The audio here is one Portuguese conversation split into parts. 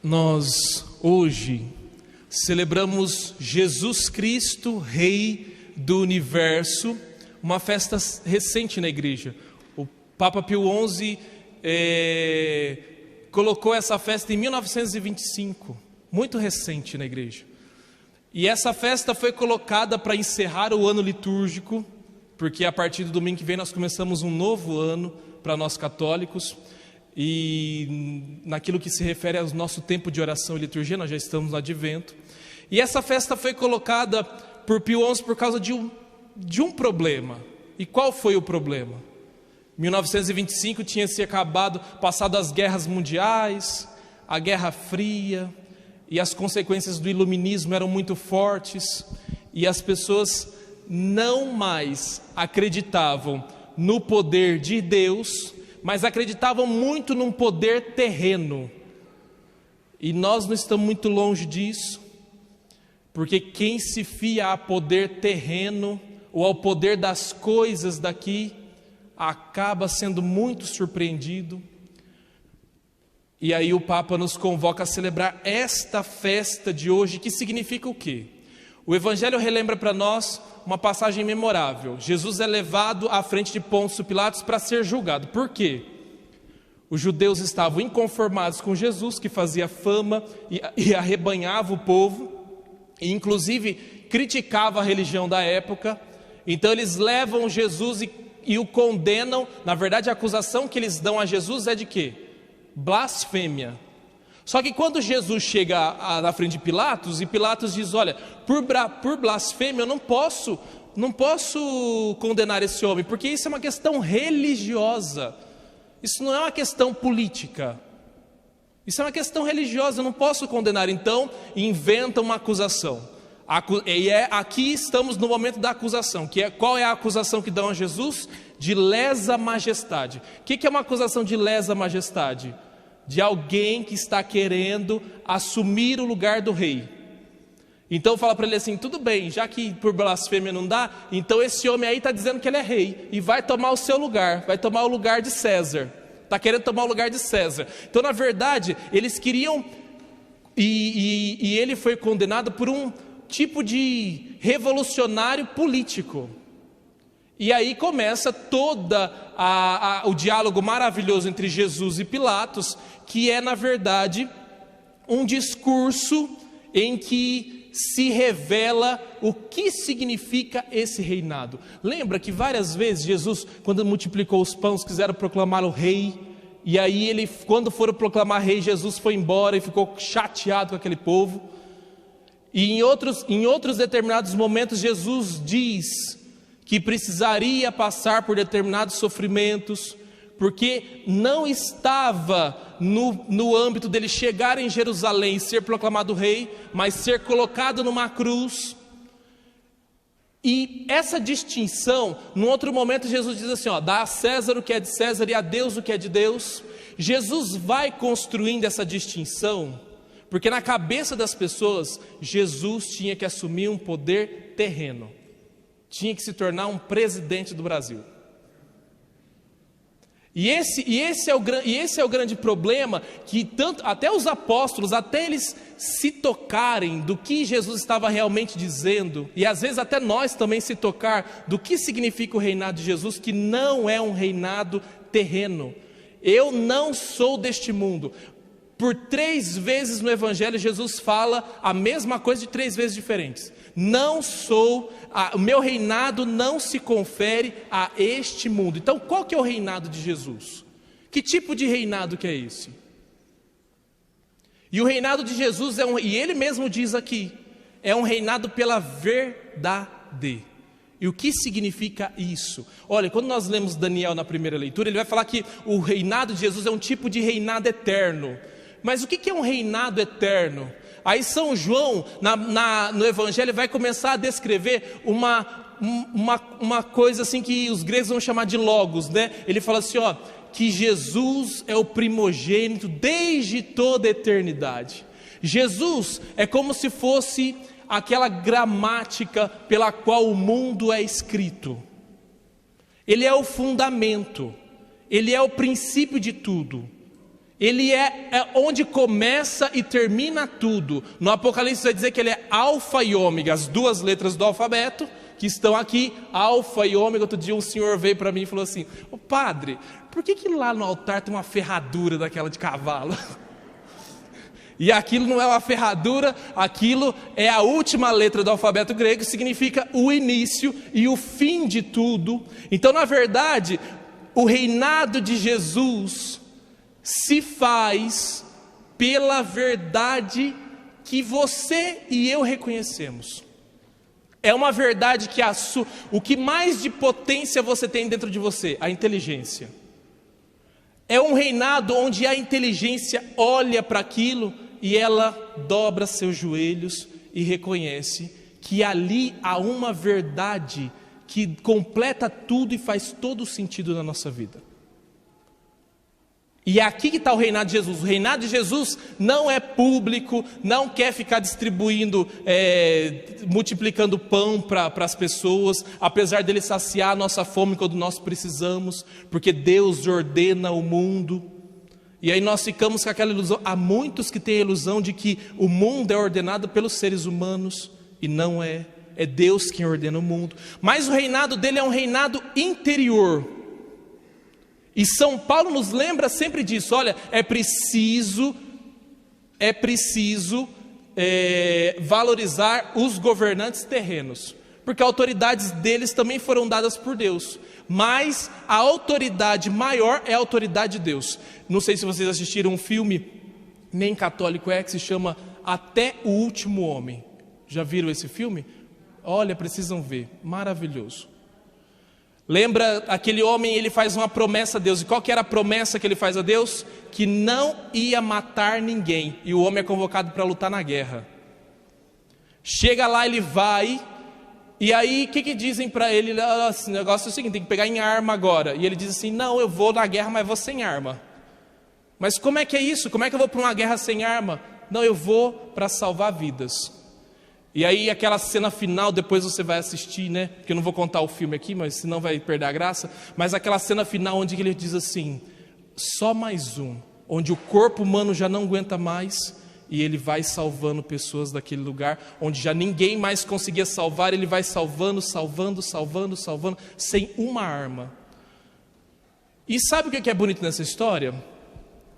Nós hoje celebramos Jesus Cristo, Rei do Universo, uma festa recente na igreja. O Papa Pio XI colocou essa festa em 1925, muito recente na igreja. E essa festa foi colocada para encerrar o ano litúrgico, porque a partir do domingo que vem nós começamos um novo ano para nós católicos. E naquilo que se refere ao nosso tempo de oração e liturgia, nós já estamos no advento. E essa festa foi colocada por Pio XI por causa de um problema. E qual foi o problema? 1925 tinha se passado as guerras mundiais, a Guerra Fria, e as consequências do iluminismo eram muito fortes, e as pessoas não mais acreditavam no poder de Deus, mas acreditavam muito num poder terreno. E nós não estamos muito longe disso, porque quem se fia a poder terreno ou ao poder das coisas daqui, acaba sendo muito surpreendido. E aí o Papa nos convoca a celebrar esta festa de hoje, que significa o quê? O Evangelho relembra para nós uma passagem memorável. Jesus é levado à frente de Pôncio Pilatos para ser julgado. Por quê? Os judeus estavam inconformados com Jesus, que fazia fama e arrebanhava o povo, e inclusive criticava a religião da época. Então eles levam Jesus e o condenam. Na verdade, a acusação que eles dão a Jesus é de quê? Blasfêmia. Só que quando Jesus chega na frente de Pilatos, e Pilatos diz: olha, por blasfêmia eu não posso condenar esse homem, porque isso é uma questão religiosa, isso não é uma questão política, isso é uma questão religiosa, eu não posso condenar. Então inventa uma acusação, aqui estamos no momento da acusação, qual é a acusação que dão a Jesus? De lesa majestade. O que é uma acusação de lesa majestade? De alguém que está querendo assumir o lugar do rei. Então fala para ele assim: tudo bem, já que por blasfêmia não dá, então esse homem aí está dizendo que ele é rei e vai tomar o seu lugar, vai tomar o lugar de César, está querendo tomar o lugar de César. Então na verdade eles queriam, e ele foi condenado por um tipo de revolucionário político. E aí começa todo o diálogo maravilhoso entre Jesus e Pilatos, que é na verdade um discurso em que se revela o que significa esse reinado. Lembra que várias vezes Jesus, quando multiplicou os pães, quiseram proclamar o rei, e aí quando foram proclamar rei, Jesus foi embora e ficou chateado com aquele povo. E em outros determinados momentos Jesus diz que precisaria passar por determinados sofrimentos, porque não estava no âmbito dele chegar em Jerusalém e ser proclamado rei, mas ser colocado numa cruz. E essa distinção, num outro momento Jesus diz assim, dá a César o que é de César e a Deus o que é de Deus. Jesus vai construindo essa distinção, porque na cabeça das pessoas, Jesus tinha que assumir um poder terreno, tinha que se tornar um presidente do Brasil. E esse é o grande problema, que até os apóstolos, até eles se tocarem do que Jesus estava realmente dizendo, e às vezes até nós também se tocar do que significa o reinado de Jesus, que não é um reinado terreno. Eu não sou deste mundo. Por 3 vezes no Evangelho Jesus fala a mesma coisa de 3 vezes diferentes. O meu reinado não se confere a este mundo. Então qual que é o reinado de Jesus? Que tipo de reinado que é esse? E o reinado de Jesus e ele mesmo diz aqui, é um reinado pela verdade. E o que significa isso? Olha, quando nós lemos Daniel na primeira leitura, ele vai falar que o reinado de Jesus é um tipo de reinado eterno. Mas o que é um reinado eterno? Aí São João, no Evangelho, vai começar a descrever uma coisa assim que os gregos vão chamar de logos, né? Ele fala assim, que Jesus é o primogênito desde toda a eternidade. Jesus é como se fosse aquela gramática pela qual o mundo é escrito. Ele é o fundamento, ele é o princípio de tudo. Ele é onde começa e termina tudo. No Apocalipse vai dizer que ele é alfa e ômega, as duas letras do alfabeto que estão aqui, alfa e ômega. Outro dia um senhor veio para mim e falou assim: ô padre, por que lá no altar tem uma ferradura daquela de cavalo? E aquilo não é uma ferradura, aquilo é a última letra do alfabeto grego, que significa o início e o fim de tudo. Então, na verdade, o reinado de Jesus se faz pela verdade que você e eu reconhecemos. É uma verdade que o que mais de potência você tem dentro de você? A inteligência. É um reinado onde a inteligência olha para aquilo e ela dobra seus joelhos e reconhece que ali há uma verdade que completa tudo e faz todo o sentido na nossa vida. E é aqui que está o reinado de Jesus. O reinado de Jesus não é público, não quer ficar distribuindo, multiplicando pão para as pessoas, apesar dele saciar a nossa fome quando nós precisamos, porque Deus ordena o mundo. E aí nós ficamos com aquela ilusão. Há muitos que têm a ilusão de que o mundo é ordenado pelos seres humanos, e não é. É Deus quem ordena o mundo. Mas o reinado dele é um reinado interior. E São Paulo nos lembra sempre disso. Olha, é preciso valorizar os governantes terrenos, porque autoridades deles também foram dadas por Deus, mas a autoridade maior é a autoridade de Deus. Não sei se vocês assistiram um filme, nem católico que se chama Até o Último Homem. Já viram esse filme? Olha, precisam ver, maravilhoso. Lembra, aquele homem, ele faz uma promessa a Deus. E qual que era a promessa que ele faz a Deus? Que não ia matar ninguém. E o homem é convocado para lutar na guerra. Chega lá, ele vai. E aí, o que dizem para ele? O negócio é o seguinte, tem que pegar em arma agora. E ele diz assim: não, eu vou na guerra, mas vou sem arma. Mas como é que é isso? Como é que eu vou para uma guerra sem arma? Não, eu vou para salvar vidas. E aí aquela cena final, depois você vai assistir, né? Porque eu não vou contar o filme aqui, mas senão vai perder a graça. Mas aquela cena final onde ele diz assim: só mais um, onde o corpo humano já não aguenta mais, e ele vai salvando pessoas daquele lugar, onde já ninguém mais conseguia salvar, ele vai salvando, sem uma arma. E sabe o que é bonito nessa história?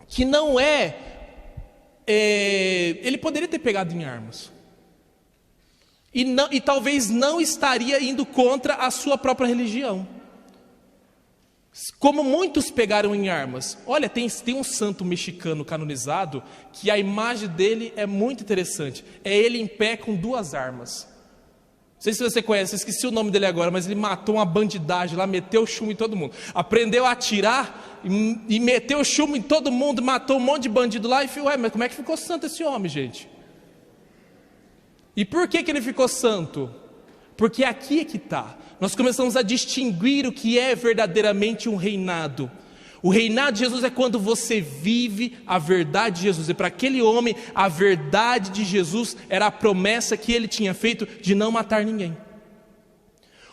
Que não ele poderia ter pegado em armas. E talvez não estaria indo contra a sua própria religião. Como muitos pegaram em armas. Olha, tem um santo mexicano canonizado, que a imagem dele é muito interessante. É ele em pé com duas armas. Não sei se você conhece, eu esqueci o nome dele agora, mas ele matou uma bandidagem lá, meteu chumbo em todo mundo. Aprendeu a atirar e meteu chumbo em todo mundo, matou um monte de bandido lá. E falou: ué, mas como é que ficou santo esse homem, gente? E por que ele ficou santo? Porque aqui é que está. Nós começamos a distinguir o que é verdadeiramente um reinado. O reinado de Jesus é quando você vive a verdade de Jesus. E para aquele homem, a verdade de Jesus era a promessa que ele tinha feito de não matar ninguém.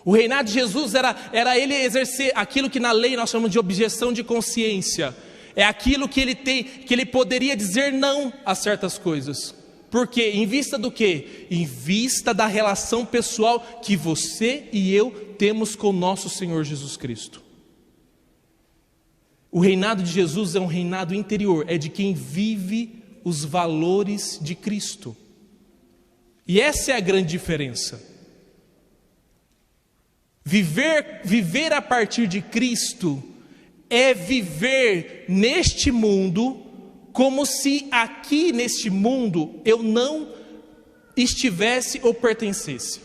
O reinado de Jesus era ele exercer aquilo que na lei nós chamamos de objeção de consciência. É aquilo que ele poderia dizer não a certas coisas. Por quê? Em vista do quê? Em vista da relação pessoal que você e eu temos com o nosso Senhor Jesus Cristo. O reinado de Jesus é um reinado interior, é de quem vive os valores de Cristo. E essa é a grande diferença. Viver a partir de Cristo é viver neste mundo como se aqui neste mundo eu não estivesse ou pertencesse.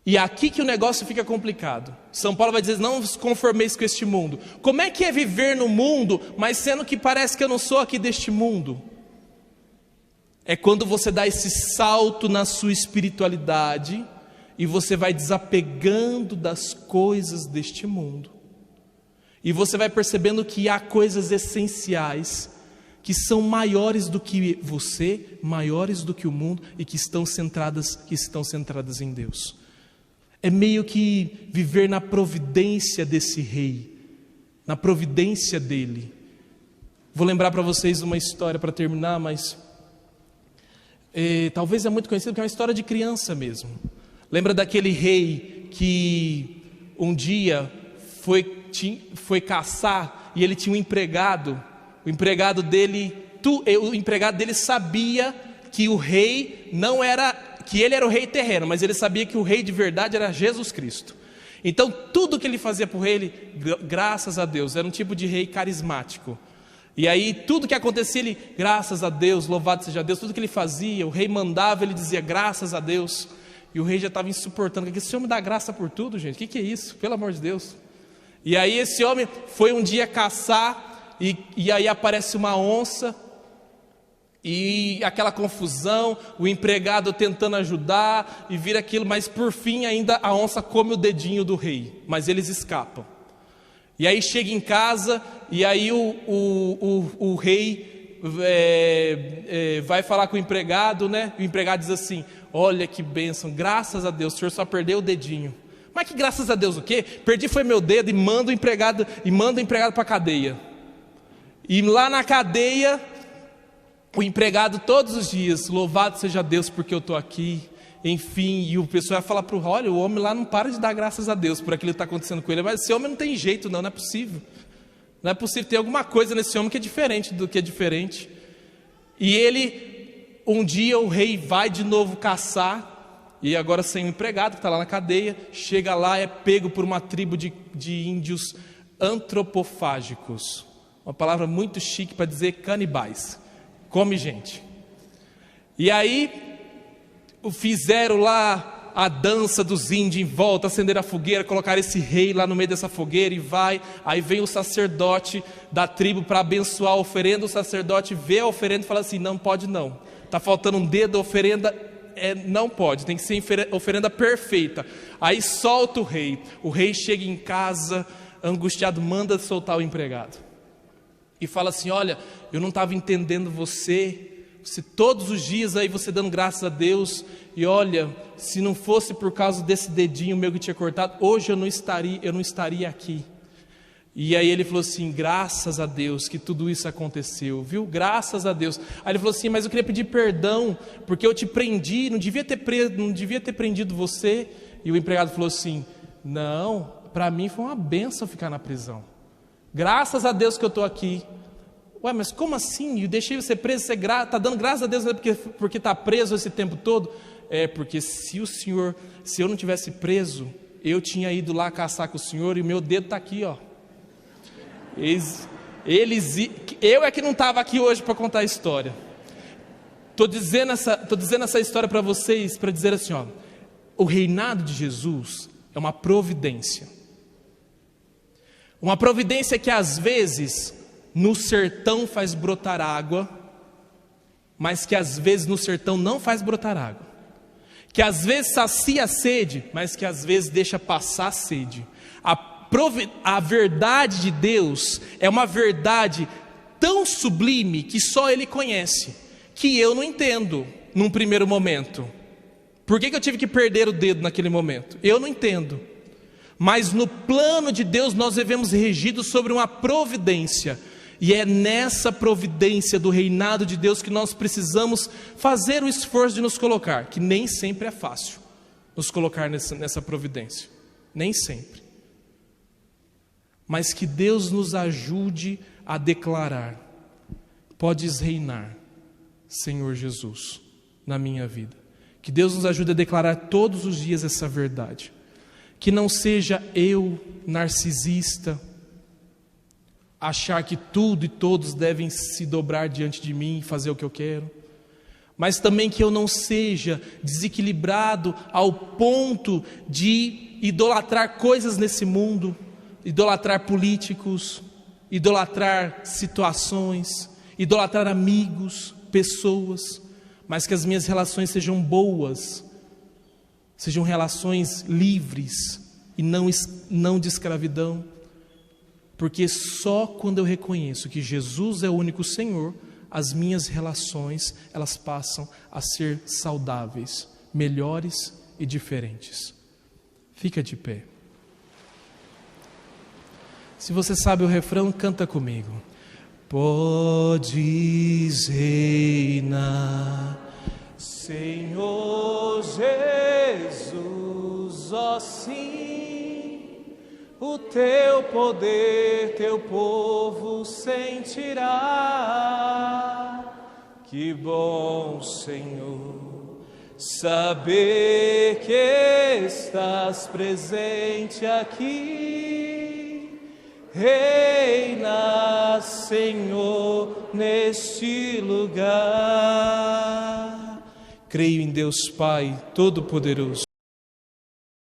E aqui que o negócio fica complicado. São Paulo vai dizer: não vos conformeis com este mundo. Como é que é viver no mundo, mas sendo que parece que eu não sou aqui deste mundo? É quando você dá esse salto na sua espiritualidade e você vai desapegando das coisas deste mundo. E você vai percebendo que há coisas essenciais que são maiores do que você, maiores do que o mundo, e que estão centradas em Deus. É meio que viver na providência desse rei, na providência dele. Vou lembrar para vocês uma história para terminar, mas talvez é muito conhecida, porque é uma história de criança mesmo. Lembra daquele rei que um dia foi caçar e ele tinha um empregado? O empregado dele sabia que o rei não era, que ele era o rei terreno, mas ele sabia que o rei de verdade era Jesus Cristo. Então tudo que ele fazia por ele, graças a Deus, era um tipo de rei carismático. E aí tudo que acontecia, ele, graças a Deus, louvado seja Deus, tudo que ele fazia, o rei mandava, ele dizia graças a Deus. E o rei já estava insuportando, que esse homem dá graça por tudo, gente, o que é isso? Pelo amor de Deus. E aí esse homem foi um dia caçar, e aí aparece uma onça, e aquela confusão, o empregado tentando ajudar, e vira aquilo, mas por fim ainda a onça come o dedinho do rei, mas eles escapam. E aí chega em casa, e aí o rei vai falar com o empregado, né? O empregado diz assim: olha que bênção, graças a Deus, o senhor só perdeu o dedinho. Mas que graças a Deus o quê? Perdi foi meu dedo, e manda o empregado para a cadeia. E lá na cadeia, o empregado todos os dias, louvado seja Deus porque eu estou aqui. Enfim, e o pessoal vai falar para olha, o homem lá não para de dar graças a Deus por aquilo que está acontecendo com ele. Mas esse homem não tem jeito não é possível. Não é possível, tem alguma coisa nesse homem que é diferente do que é diferente. E ele, um dia o rei vai de novo caçar, e agora sem o empregado que está lá na cadeia, chega lá, é pego por uma tribo de índios antropofágicos. Uma palavra muito chique para dizer canibais. Come gente. E aí fizeram lá a dança dos índios em volta, acenderam a fogueira, colocaram esse rei lá no meio dessa fogueira e aí vem o sacerdote da tribo para abençoar a oferenda. O sacerdote vê a oferenda e fala assim: não pode não, está faltando um dedo, a oferenda não pode, tem que ser oferenda perfeita. Aí solta o rei chega em casa angustiado, manda soltar o empregado e fala assim: olha, eu não estava entendendo você todos os dias aí você dando graças a Deus, e olha, se não fosse por causa desse dedinho meu que tinha cortado, hoje eu não estaria aqui. E aí ele falou assim: graças a Deus que tudo isso aconteceu, viu? Graças a Deus. Aí ele falou assim: mas eu queria pedir perdão, porque eu te prendi, não devia ter prendido você. E o empregado falou assim: não, para mim foi uma bênção ficar na prisão. Graças a Deus que eu estou aqui. Ué, mas como assim? Eu deixei você preso, você está dando graças a Deus porque está preso esse tempo todo? Porque se eu não tivesse preso, eu tinha ido lá caçar com o senhor e o meu dedo está aqui, ó. Eu é que não estava aqui hoje para contar a história. Estou dizendo essa história para vocês, para dizer assim, ó, o reinado de Jesus é uma providência. Uma providência que às vezes no sertão faz brotar água, mas que às vezes no sertão não faz brotar água. Que às vezes sacia a sede, mas que às vezes deixa passar a sede. A verdade de Deus é uma verdade tão sublime que só Ele conhece, que eu não entendo num primeiro momento. Por que eu tive que perder o dedo naquele momento? Eu não entendo. Mas no plano de Deus nós devemos regidos sobre uma providência. E é nessa providência do reinado de Deus que nós precisamos fazer o esforço de nos colocar, que nem sempre é fácil nos colocar nessa providência, nem sempre. Mas que Deus nos ajude a declarar: podes reinar, Senhor Jesus, na minha vida. Que Deus nos ajude a declarar todos os dias essa verdade. Que não seja eu narcisista, achar que tudo e todos devem se dobrar diante de mim e fazer o que eu quero, mas também que eu não seja desequilibrado ao ponto de idolatrar coisas nesse mundo, idolatrar políticos, idolatrar situações, idolatrar amigos, pessoas, mas que as minhas relações sejam boas, sejam relações livres e não de escravidão. Porque só quando eu reconheço que Jesus é o único Senhor, as minhas relações, elas passam a ser saudáveis, melhores e diferentes. Fica de pé. Se você sabe o refrão, canta comigo. podes reinar, Senhor Jesus, ó sim, o teu poder, teu povo sentirá. Que bom, Senhor, saber que estás presente aqui. Reina, Senhor, neste lugar. Creio em Deus Pai Todo-Poderoso,